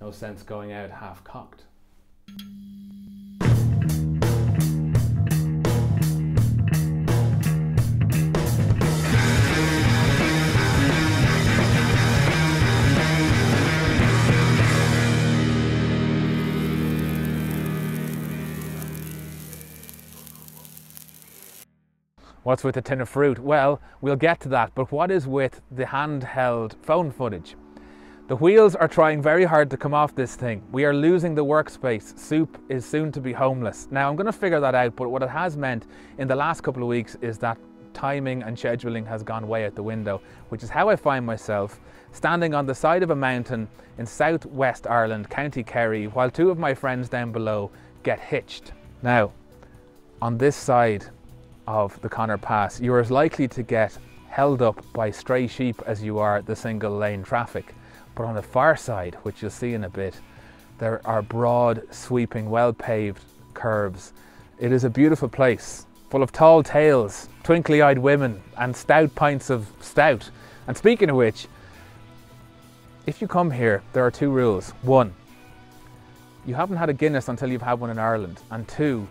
No sense going out half cocked. What's with the tin of fruit? Well, we'll get to that, but what is with the handheld phone footage? The wheels are trying very hard to come off this thing. We are losing the workspace. Soup is soon to be homeless. Now, I'm going to figure that out, but what it has meant in the last couple of weeks is that timing and scheduling has gone way out the window, which is how I find myself standing on the side of a mountain in southwest Ireland, County Kerry, while two of my friends down below get hitched. Now, on this side of the Connor Pass, you're as likely to get held up by stray sheep as you are the single lane traffic. But on the far side, which you'll see in a bit, there are broad, sweeping, well-paved curves. It is a beautiful place, full of tall tales, twinkly-eyed women, and stout pints of stout. And speaking of which, if you come here, there are two rules. One, you haven't had a Guinness until you've had one in Ireland. And two,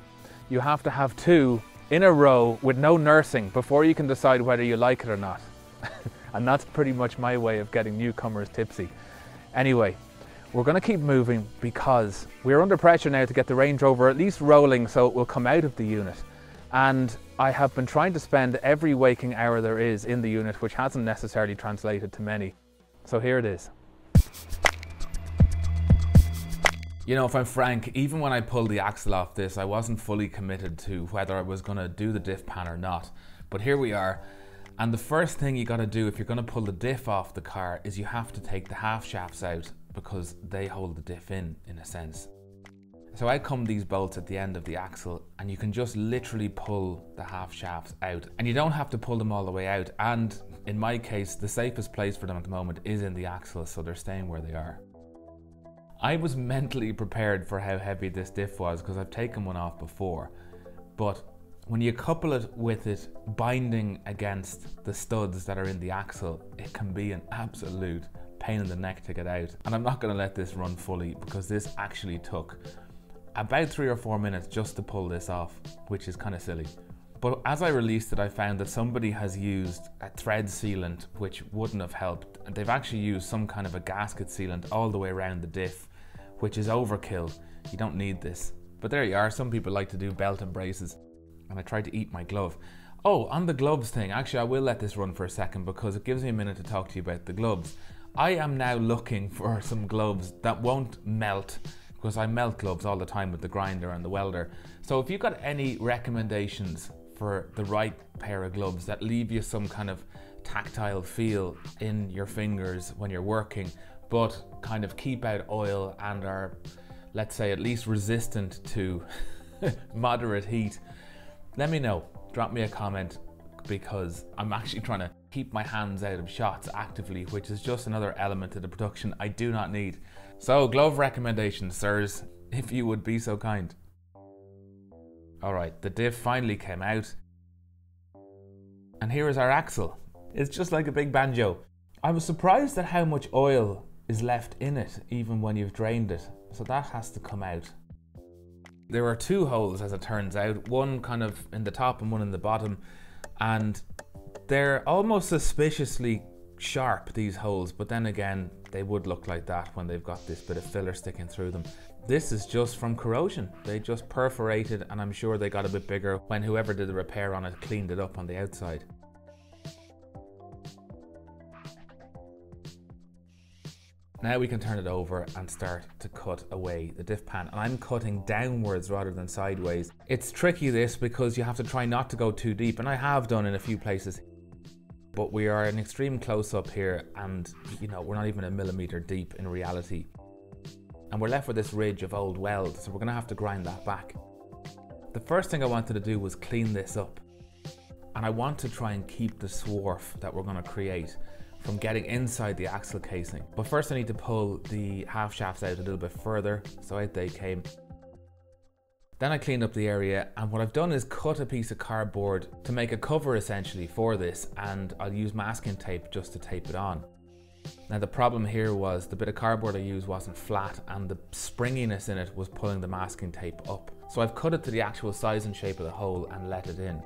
you have to have two in a row with no nursing before you can decide whether you like it or not. And that's pretty much my way of getting newcomers tipsy. Anyway, we're going to keep moving because we're under pressure now to get the Range Rover at least rolling so it will come out of the unit. And I have been trying to spend every waking hour there is in the unit, which hasn't necessarily translated to many. So here it is. You know, if I'm frank, even when I pulled the axle off this, I wasn't fully committed to whether I was going to do the diff pan or not. But here we are. And the first thing you got to do if you're going to pull the diff off the car is you have to take the half shafts out because they hold the diff in a sense. So I come these bolts at the end of the axle and you can just literally pull the half shafts out. And you don't have to pull them all the way out. And in my case, the safest place for them at the moment is in the axle, so they're staying where they are. I was mentally prepared for how heavy this diff was because I've taken one off before, but when you couple it with it binding against the studs that are in the axle, it can be an absolute pain in the neck to get out. And I'm not going to let this run fully because this actually took about 3 or 4 minutes just to pull this off, which is kind of silly. But as I released it, I found that somebody has used a thread sealant, which wouldn't have helped. And they've actually used some kind of a gasket sealant all the way around the diff, which is overkill. You don't need this. But there you are. Some people like to do belt and braces. And I tried to eat my glove. Oh, on the gloves thing, actually I will let this run for a second because it gives me a minute to talk to you about the gloves. I am now looking for some gloves that won't melt, because I melt gloves all the time with the grinder and the welder. So if you've got any recommendations for the right pair of gloves that leave you some kind of tactile feel in your fingers when you're working, but kind of keep out oil and are, let's say, at least resistant to moderate heat, let me know. Drop me a comment because I'm actually trying to keep my hands out of shots actively, which is just another element of the production I do not need. So glove recommendations, sirs, if you would be so kind. Alright, the diff finally came out. And here is our axle. It's just like a big banjo. I was surprised at how much oil is left in it, even when you've drained it. So that has to come out. There are two holes, as it turns out, one kind of in the top and one in the bottom, and they're almost suspiciously sharp, these holes, but then again, they would look like that when they've got this bit of filler sticking through them. This is just from corrosion. They just perforated, and I'm sure they got a bit bigger when whoever did the repair on it cleaned it up on the outside. Now we can turn it over and start to cut away the diff pan. And I'm cutting downwards rather than sideways. It's tricky this because you have to try not to go too deep, and I have done in a few places. But we are an extreme close up here and, you know, we're not even a millimeter deep in reality. And we're left with this ridge of old weld, so we're gonna have to grind that back. The first thing I wanted to do was clean this up. And I want to try and keep the swarf that we're gonna create from getting inside the axle casing. But first I need to pull the half shafts out a little bit further, so out they came. Then I cleaned up the area, and what I've done is cut a piece of cardboard to make a cover essentially for this, and I'll use masking tape just to tape it on. Now the problem here was the bit of cardboard I used wasn't flat and the springiness in it was pulling the masking tape up. So I've cut it to the actual size and shape of the hole and let it in.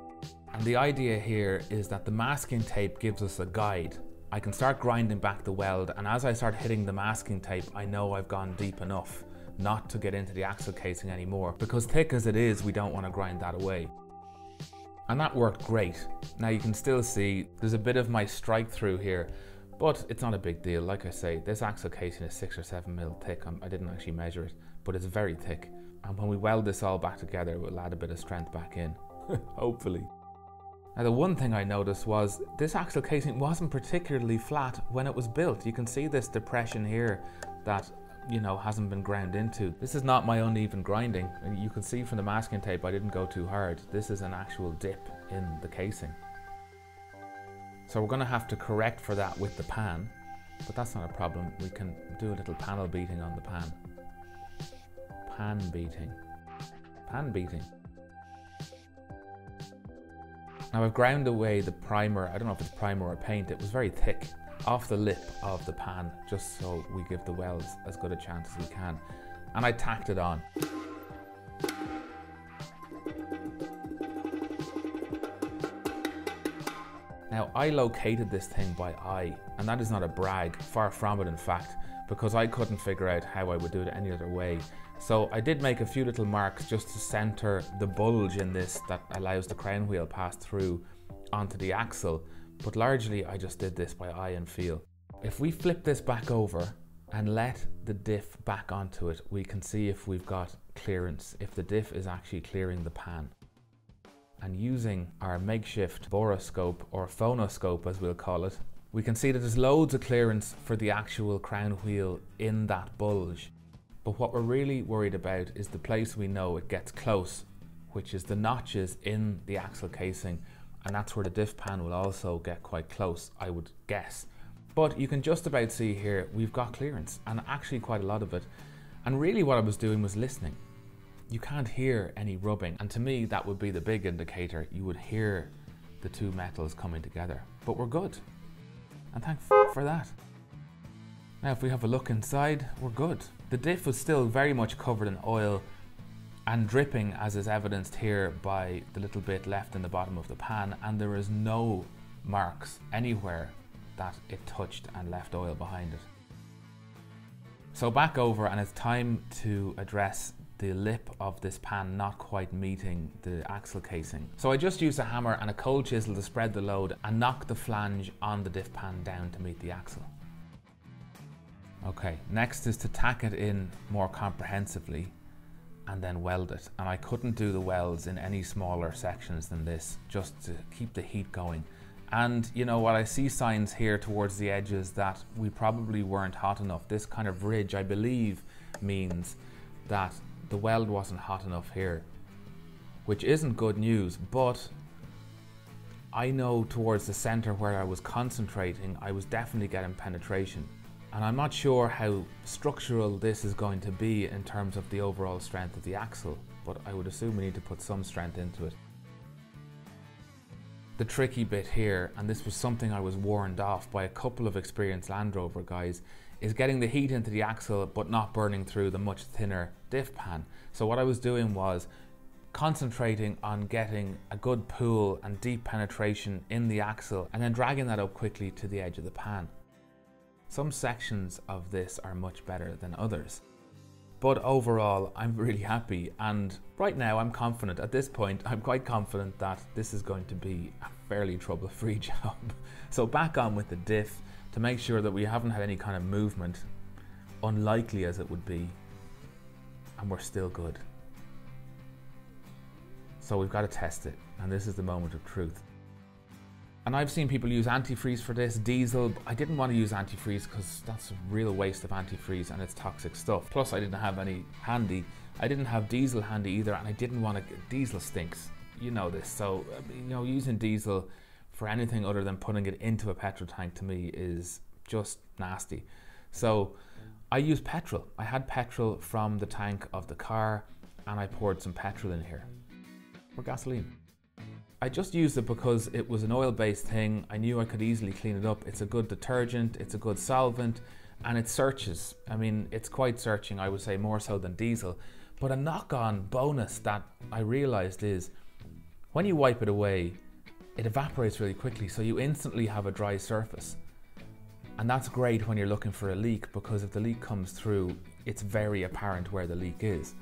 And the idea here is that the masking tape gives us a guide. I can start grinding back the weld, and as I start hitting the masking tape, I know I've gone deep enough not to get into the axle casing anymore, because thick as it is, we don't want to grind that away. And that worked great. Now you can still see there's a bit of my strike through here, but it's not a big deal. Like I say, this axle casing is 6 or 7 mil thick. I didn't actually measure it, but it's very thick. And when we weld this all back together, it will add a bit of strength back in, hopefully. Now the one thing I noticed was this axle casing wasn't particularly flat when it was built. You can see this depression here that, you know, hasn't been ground into. This is not my uneven grinding. And you can see from the masking tape I didn't go too hard. This is an actual dip in the casing. So we're going to have to correct for that with the pan, but that's not a problem. We can do a little panel beating on the pan. Pan beating. Pan beating. Now I've ground away the primer. I don't know if it's primer or paint. It was very thick off the lip of the pan, just so we give the welds as good a chance as we can. And I tacked it on. Now I located this thing by eye, and that is not a brag, far from it in fact, because I couldn't figure out how I would do it any other way. So I did make a few little marks just to center the bulge in this that allows the crown wheel pass through onto the axle, but largely I just did this by eye and feel. If we flip this back over and let the diff back onto it, we can see if we've got clearance, if the diff is actually clearing the pan. And using our makeshift boroscope, or phonoscope as we'll call it, we can see that there's loads of clearance for the actual crown wheel in that bulge. But what we're really worried about is the place we know it gets close, which is the notches in the axle casing, and that's where the diff pan will also get quite close, I would guess. But you can just about see here, we've got clearance, and actually quite a lot of it. And really what I was doing was listening. You can't hear any rubbing, and to me that would be the big indicator. You would hear the two metals coming together, but we're good, and thank for that. Now if we have a look inside, we're good. The diff was still very much covered in oil and dripping, as is evidenced here by the little bit left in the bottom of the pan, and there is no marks anywhere that it touched and left oil behind it. So back over, and it's time to address the lip of this pan not quite meeting the axle casing. So I just used a hammer and a cold chisel to spread the load and knock the flange on the diff pan down to meet the axle. Okay, next is to tack it in more comprehensively and then weld it. And I couldn't do the welds in any smaller sections than this, just to keep the heat going. And you know what, I see signs here towards the edges that we probably weren't hot enough. This kind of ridge, I believe, means that the weld wasn't hot enough here, which isn't good news, but I know towards the center where I was concentrating, I was definitely getting penetration. And I'm not sure how structural this is going to be in terms of the overall strength of the axle, but I would assume we need to put some strength into it. The tricky bit here, and this was something I was warned off by a couple of experienced Land Rover guys, is getting the heat into the axle but not burning through the much thinner diff pan. So what I was doing was concentrating on getting a good pool and deep penetration in the axle and then dragging that up quickly to the edge of the pan. Some sections of this are much better than others, but overall I'm really happy, and right now I'm confident. At this point I'm quite confident that this is going to be a fairly trouble-free job. So back on with the diff to make sure that we haven't had any kind of movement, unlikely as it would be, and we're still good. So we've got to test it, and this is the moment of truth. And I've seen people use antifreeze for this, diesel. I didn't want to use antifreeze because that's a real waste of antifreeze and it's toxic stuff. Plus I didn't have any handy. I didn't have diesel handy either, and I didn't want to, diesel stinks. You know this. So, you know, using diesel for anything other than putting it into a petrol tank to me is just nasty. So I used petrol. I had petrol from the tank of the car and I poured some petrol in here, or gasoline. I just used it because it was an oil-based thing. I knew I could easily clean it up. It's a good detergent, it's a good solvent, and it searches. I mean, it's quite searching, I would say, more so than diesel. But a knock-on bonus that I realized is when you wipe it away, it evaporates really quickly, so you instantly have a dry surface. And that's great when you're looking for a leak, because if the leak comes through, it's very apparent where the leak is.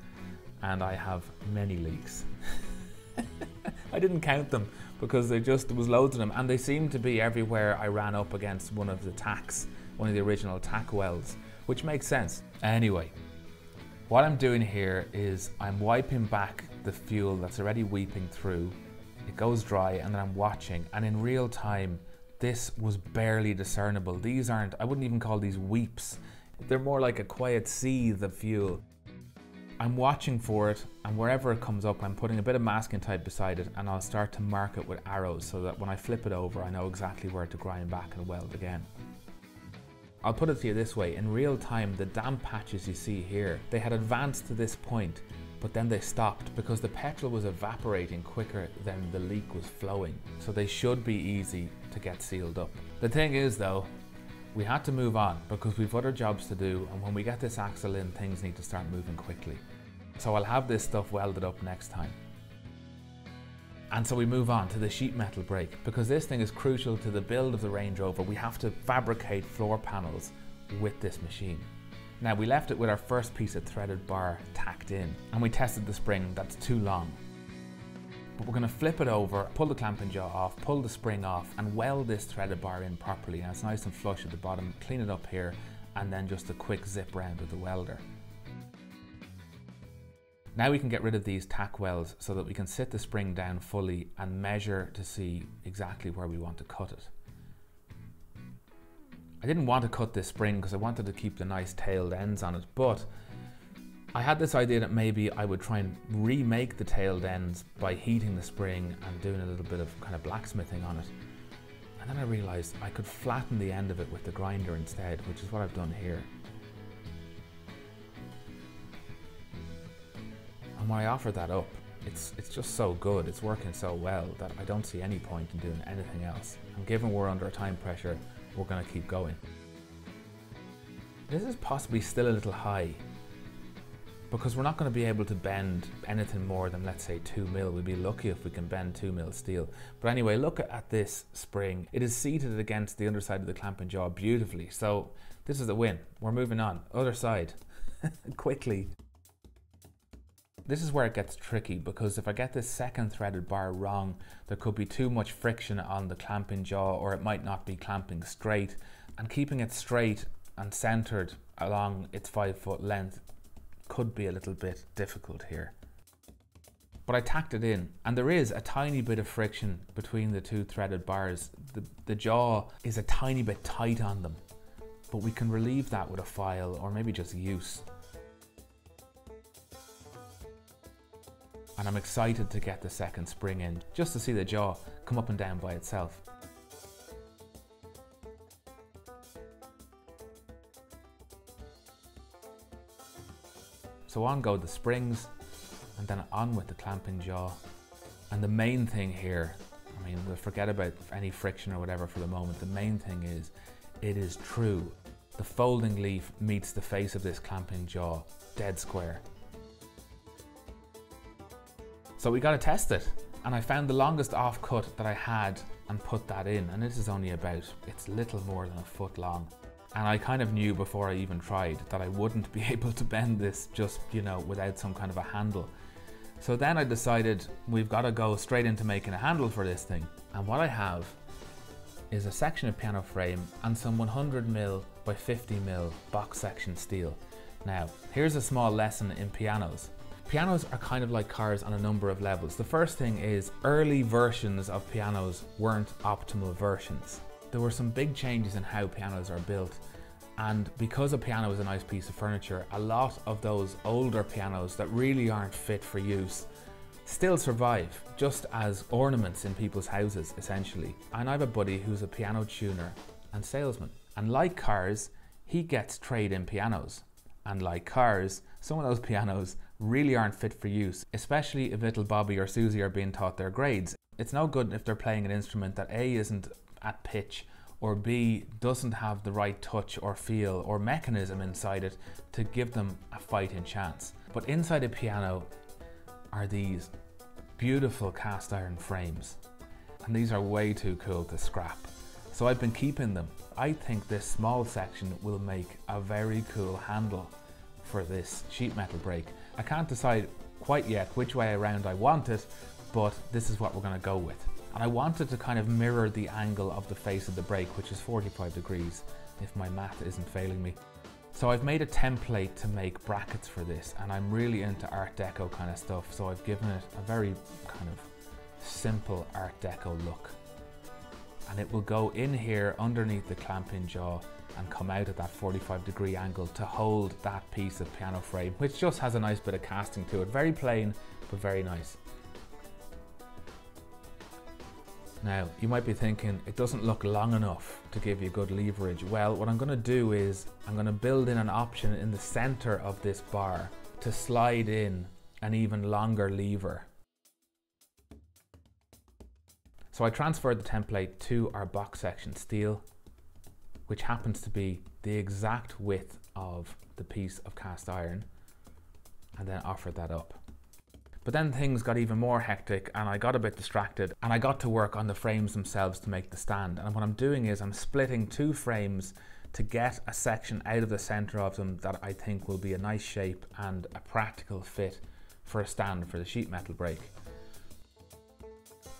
And I have many leaks. I didn't count them because there was loads of them, and they seemed to be everywhere I ran up against one of the tacks, one of the original tack welds, which makes sense. Anyway, what I'm doing here is I'm wiping back the fuel that's already weeping through. It goes dry, and then I'm watching, and in real time, this was barely discernible. These aren't, I wouldn't even call these weeps. They're more like a quiet seethe of fuel. I'm watching for it, and wherever it comes up, I'm putting a bit of masking tape beside it, and I'll start to mark it with arrows so that when I flip it over, I know exactly where to grind back and weld again. I'll put it to you this way, in real time, the damp patches you see here, they had advanced to this point, but then they stopped because the petrol was evaporating quicker than the leak was flowing. So they should be easy to get sealed up. The thing is though, we had to move on because we've other jobs to do, and when we get this axle in, things need to start moving quickly. So I'll have this stuff welded up next time. And so we move on to the sheet metal brake, because this thing is crucial to the build of the Range Rover. We have to fabricate floor panels with this machine. Now, we left it with our first piece of threaded bar tacked in, and we tested the spring that's too long. But we're going to flip it over, pull the clamping jaw off, pull the spring off, and weld this threaded bar in properly. And it's nice and flush at the bottom, clean it up here, and then just a quick zip round with the welder. Now we can get rid of these tack welds so that we can sit the spring down fully and measure to see exactly where we want to cut it. I didn't want to cut this spring because I wanted to keep the nice tailed ends on it, but I had this idea that maybe I would try and remake the tailed ends by heating the spring and doing a little bit of kind of blacksmithing on it. And then I realized I could flatten the end of it with the grinder instead, which is what I've done here. And when I offer that up, it's just so good, it's working so well that I don't see any point in doing anything else. And given we're under a time pressure, we're going to keep going. This is possibly still a little high because we're not going to be able to bend anything more than, let's say, 2 mil. We'd be lucky if we can bend 2 mil steel. But anyway, look at this spring. It is seated against the underside of the clamping jaw beautifully. So this is a win. We're moving on. Other side. Quickly. This is where it gets tricky, because if I get this second threaded bar wrong, there could be too much friction on the clamping jaw, or it might not be clamping straight. And keeping it straight and centered along its 5 foot length could be a little bit difficult here. But I tacked it in, and there is a tiny bit of friction between the two threaded bars. The jaw is a tiny bit tight on them, but we can relieve that with a file or maybe just use. And I'm excited to get the second spring in, just to see the jaw come up and down by itself. So on go the springs, and then on with the clamping jaw. And the main thing here, I mean, we'll forget about any friction or whatever for the moment. The main thing is, it is true. The folding leaf meets the face of this clamping jaw, dead square. So we got to test it, and I found the longest off cut that I had and put that in, and this is only about, it's little more than a foot long. And I kind of knew before I even tried that I wouldn't be able to bend this just, you know, without some kind of a handle. So then I decided we've got to go straight into making a handle for this thing. And what I have is a section of piano frame and some 100mm by 50mm box section steel. Now, here's a small lesson in pianos. Pianos are kind of like cars on a number of levels. The first thing is early versions of pianos weren't optimal versions. There were some big changes in how pianos are built, and because a piano is a nice piece of furniture, a lot of those older pianos that really aren't fit for use still survive, just as ornaments in people's houses, essentially. And I have a buddy who's a piano tuner and salesman, and like cars, he gets trade-in pianos. And like cars, some of those pianos really aren't fit for use, especially if little Bobby or Susie are being taught their grades. it's no good if they're playing an instrument that A, isn't at pitch, or B, doesn't have the right touch or feel or mechanism inside it to give them a fighting chance. But inside a piano are these beautiful cast iron frames, and these are way too cool to scrap. So I've been keeping them. I think this small section will make a very cool handle for this sheet metal brake. I can't decide quite yet which way around I want it, but this is what we're going to go with. And I want it to kind of mirror the angle of the face of the brake, which is 45 degrees, if my math isn't failing me. So I've made a template to make brackets for this, and I'm really into Art Deco kind of stuff, so I've given it a very kind of simple Art Deco look. And it will go in here underneath the clamping jaw and come out at that 45-degree angle to hold that piece of piano frame, which just has a nice bit of casting to it. Very plain, but very nice. Now, you might be thinking, it doesn't look long enough to give you good leverage. Well, what I'm going to do is, I'm going to build in an option in the center of this bar to slide in an even longer lever. So I transferred the template to our box section steel, which happens to be the exact width of the piece of cast iron, and then offered that up. But then things got even more hectic and I got a bit distracted, and I got to work on the frames themselves to make the stand. And what I'm doing is I'm splitting two frames to get a section out of the center of them that I think will be a nice shape and a practical fit for a stand for the sheet metal brake.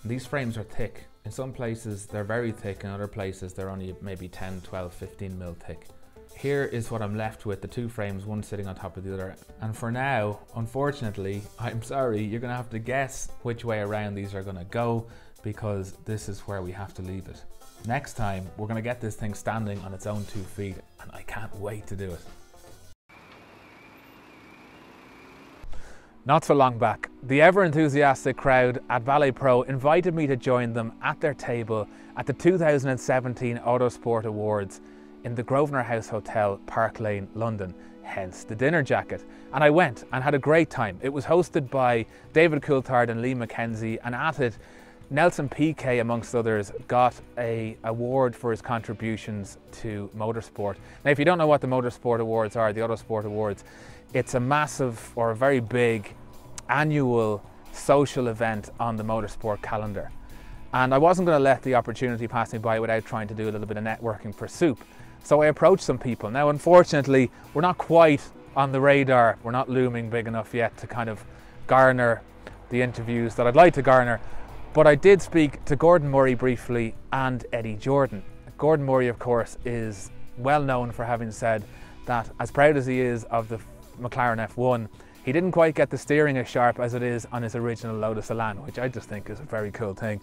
These frames are thick. In some places they're very thick, in other places they're only maybe 10, 12, 15 mil thick. Here is what I'm left with, the two frames, one sitting on top of the other. And for now, unfortunately, I'm sorry, you're gonna have to guess which way around these are gonna go, because this is where we have to leave it. Next time, we're gonna get this thing standing on its own 2 feet, and I can't wait to do it. Not so long back, the ever-enthusiastic crowd at Vallot Pro invited me to join them at their table at the 2017 Autosport Awards in the Grosvenor House Hotel, Park Lane, London, hence the dinner jacket. And I went and had a great time. It was hosted by David Coulthard and Lee McKenzie, and at it, Nelson Piquet, amongst others, got an award for his contributions to motorsport. Now, if you don't know what the Motorsport Awards are, the Autosport Awards, it's a massive, or a very big, annual social event on the motorsport calendar. And I wasn't going to let the opportunity pass me by without trying to do a little bit of networking for soup. So I approached some people. Now, unfortunately, we're not quite on the radar. We're not looming big enough yet to kind of garner the interviews that I'd like to garner. But I did speak to Gordon Murray briefly and Eddie Jordan. Gordon Murray, of course, is well known for having said that, as proud as he is of the McLaren F1, he didn't quite get the steering as sharp as it is on his original Lotus Elan, which I just think is a very cool thing.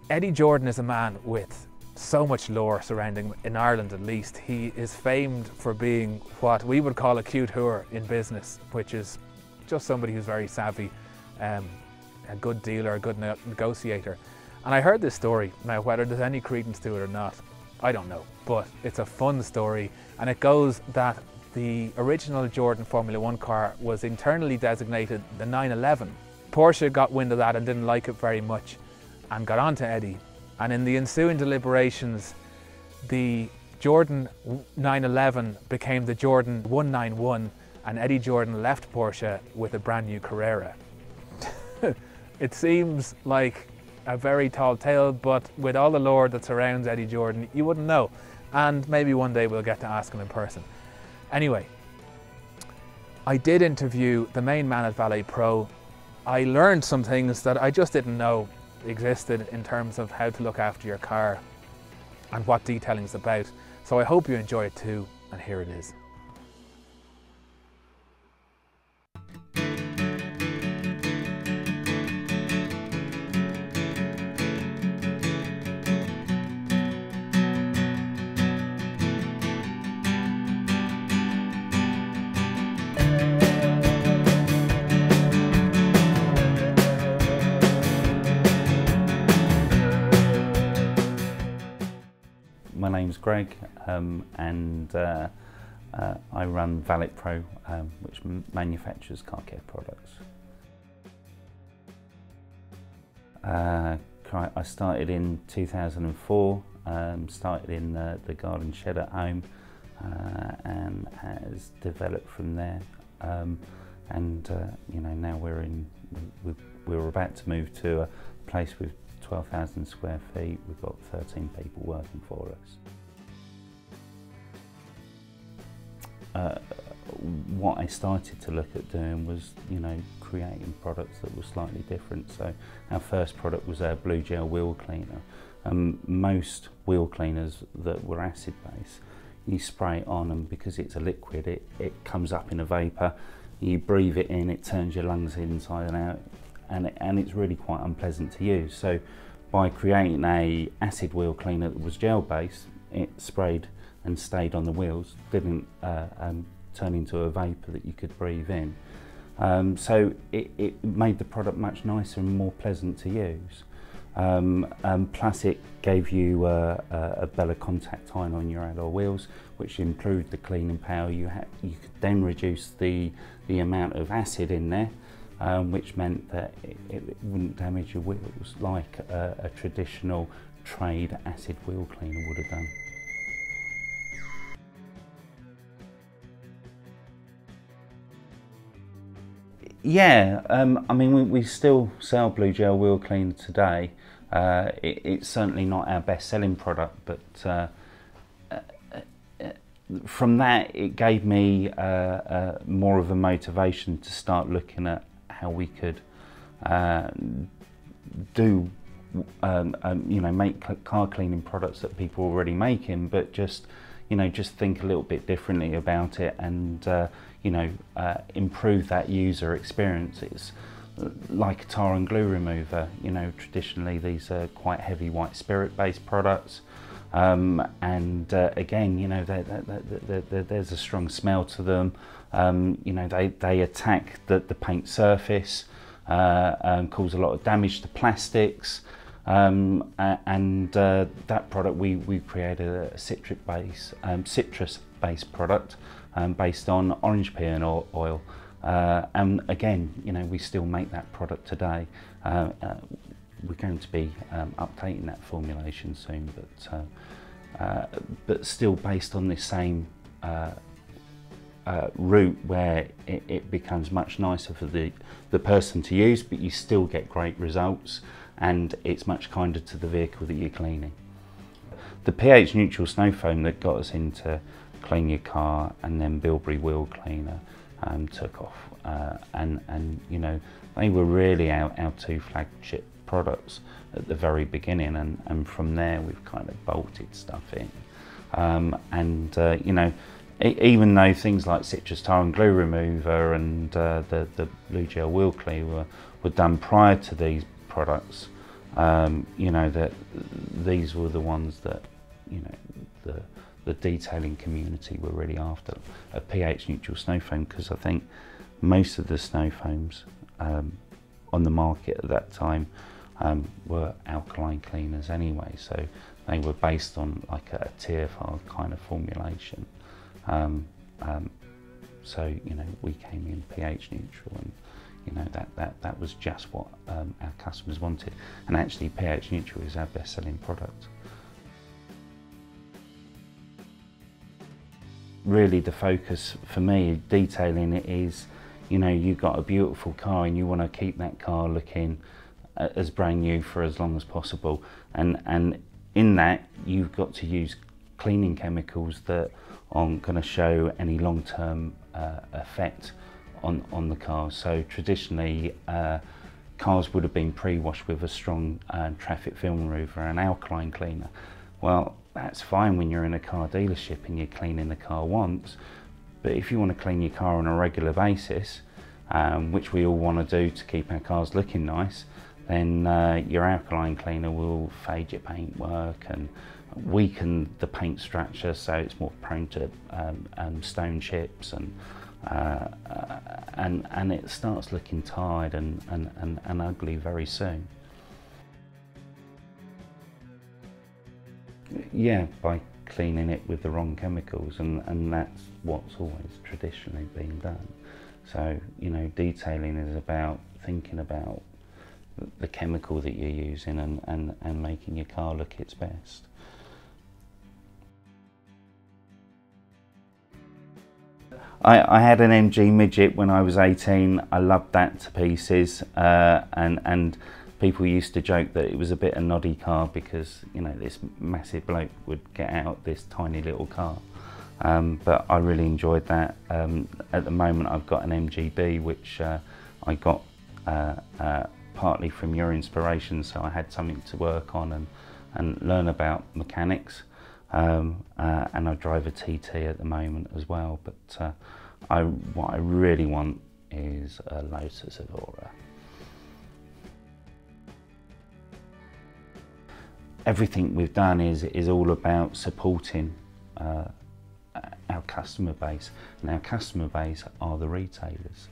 Eddie Jordan is a man with so much lore surrounding him, in Ireland at least. He is famed for being what we would call a cute whore in business, which is just somebody who's very savvy, a good dealer, a good negotiator. And I heard this story. Now, whether there's any credence to it or not, I don't know, but it's a fun story. And it goes that the original Jordan Formula One car was internally designated the 911. Porsche got wind of that and didn't like it very much and got on to Eddie. And in the ensuing deliberations, the Jordan 911 became the Jordan 191, and Eddie Jordan left Porsche with a brand new Carrera. It seems like a very tall tale, but with all the lore that surrounds Eddie Jordan, you wouldn't know. And maybe one day we'll get to ask him in person. Anyway, I did interview the main man at Vallot Pro. I learned some things that I just didn't know existed in terms of how to look after your car and what detailing is about. So I hope you enjoy it too, and here it is. My name's Greg, and I run Vallot Pro, which manufactures car care products. I started in 2004, started in the garden shed at home, and has developed from there. You know, now we're about to move to a place with 12,000 square feet. We've got 13 people working for us. What I started to look at doing was, you know, creating products that were slightly different. So our first product was our blue gel wheel cleaner. Most wheel cleaners that were acid based, you spray it on, and because it's a liquid, it comes up in a vapour. You breathe it in, it turns your lungs inside and out, and it's really quite unpleasant to use. So by creating a acid wheel cleaner that was gel based, it sprayed and stayed on the wheels, didn't turn into a vapour that you could breathe in. So it made the product much nicer and more pleasant to use. Plus it gave you a better contact time on your alloy wheels, which improved the cleaning power. You could then reduce the amount of acid in there, which meant that it wouldn't damage your wheels like a traditional trade acid wheel cleaner would have done. Yeah, I mean, we still sell blue gel wheel cleaner today. It's certainly not our best selling product, but from that it gave me more of a motivation to start looking at how we could do, you know, make car cleaning products that people are already making, but just, you know, just think a little bit differently about it, and you know, improve that user experience. It's like a tar and glue remover. You know, traditionally these are quite heavy white spirit based products, and again, you know, there's a strong smell to them. You know, they attack the paint surface, cause a lot of damage to plastics. That product, we created a citrus-based product based on orange peel oil. And again, you know, we still make that product today. We're going to be updating that formulation soon, but still based on this same route, where it becomes much nicer for the person to use, but you still get great results, and it's much kinder to the vehicle that you're cleaning. The pH neutral snow foam that got us into Clean Your Car and then Bilberry Wheel Cleaner took off, and you know, they were really our two flagship products at the very beginning, and from there we've kind of bolted stuff in, you know, even though things like citrus tar and glue remover and the blue gel wheel cleaner were done prior to these products, you know, that these were the ones that, you know, the detailing community were really after, a pH neutral snow foam, because I think most of the snow foams on the market at that time were alkaline cleaners anyway, so they were based on like a TFR kind of formulation. So, you know, we came in pH neutral, and you know, that was just what our customers wanted, and actually pH neutral is our best selling product. Really the focus for me, detailing it, is, you know, you've got a beautiful car and you want to keep that car looking as brand new for as long as possible, and in that you've got to use cleaning chemicals that aren't going to show any long-term effect on the car. So traditionally cars would have been pre-washed with a strong traffic film remover and alkaline cleaner. Well, that's fine when you're in a car dealership and you're cleaning the car once, but if you want to clean your car on a regular basis, which we all want to do to keep our cars looking nice, then your alkaline cleaner will fade your paintwork and weaken the paint structure, so it's more prone to stone chips, and it starts looking tired and ugly very soon. Yeah, by cleaning it with the wrong chemicals, and that's what's always traditionally been done. So, you know, detailing is about thinking about the chemical that you're using and making your car look its best. I had an MG Midget when I was 18. I loved that to pieces, and people used to joke that it was a bit of a noddy car because, you know, this massive bloke would get out this tiny little car. But I really enjoyed that. At the moment I've got an MGB which I got partly from your inspiration, so I had something to work on and learn about mechanics. And I drive a TT at the moment as well, but what I really want is a Lotus Evora. Everything we've done is all about supporting our customer base, and our customer base are the retailers.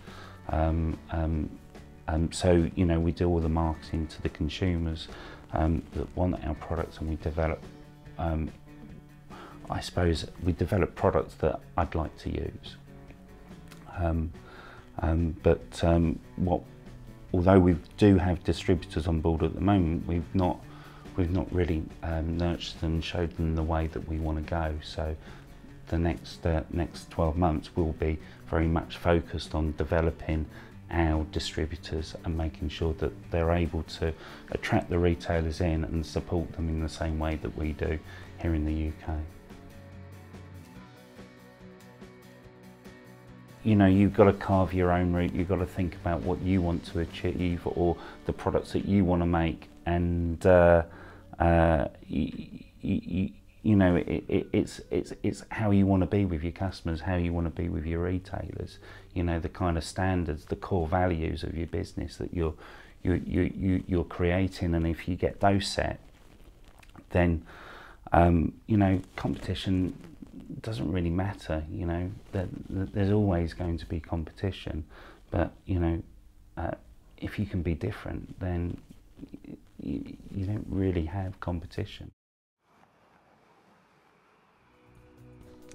So, you know, we do all the marketing to the consumers that want our products, and we develop I suppose we develop products that I'd like to use. Although we do have distributors on board at the moment, we've not really nurtured and showed them the way that we want to go. So the next 12 months will be very much focused on developing our distributors and making sure that they're able to attract the retailers in and support them in the same way that we do here in the UK. You know, you've got to carve your own route, you've got to think about what you want to achieve or the products that you want to make, and you know, it's how you want to be with your customers, how you want to be with your retailers, you know, the kind of standards, the core values of your business that you're creating, and if you get those set, then you know, competition doesn't really matter. You know, there's always going to be competition, but you know, if you can be different, then you don't really have competition.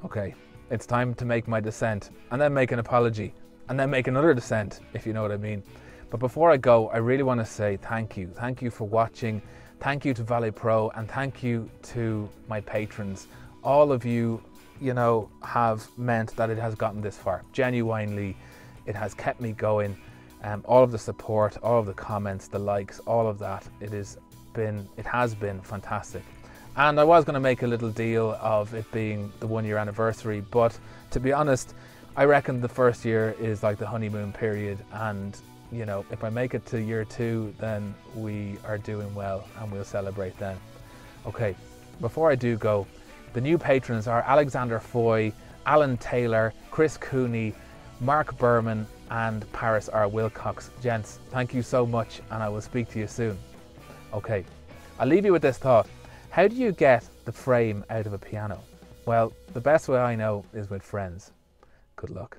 Okay, it's time to make my descent, and then make an apology, and then make another descent, if you know what I mean. But before I go, I really want to say thank you. Thank you for watching. Thank you to Vallot Pro, and thank you to my patrons. All of you, you know, have meant that it has gotten this far. Genuinely, it has kept me going. All of the support, all of the comments, the likes, all of that, it has been fantastic. And I was going to make a little deal of it being the 1-year anniversary, but to be honest, I reckon the first year is like the honeymoon period, and you know, if I make it to year 2, then we are doing well and we'll celebrate then. Okay, before I do go, the new patrons are Alexander Foy, Alan Taylor, Chris Cooney, Mark Berman and Paris R. Wilcox. Gents, thank you so much, and I will speak to you soon. Okay, I'll leave you with this thought. How do you get the frame out of a piano? Well, the best way I know is with friends. Good luck.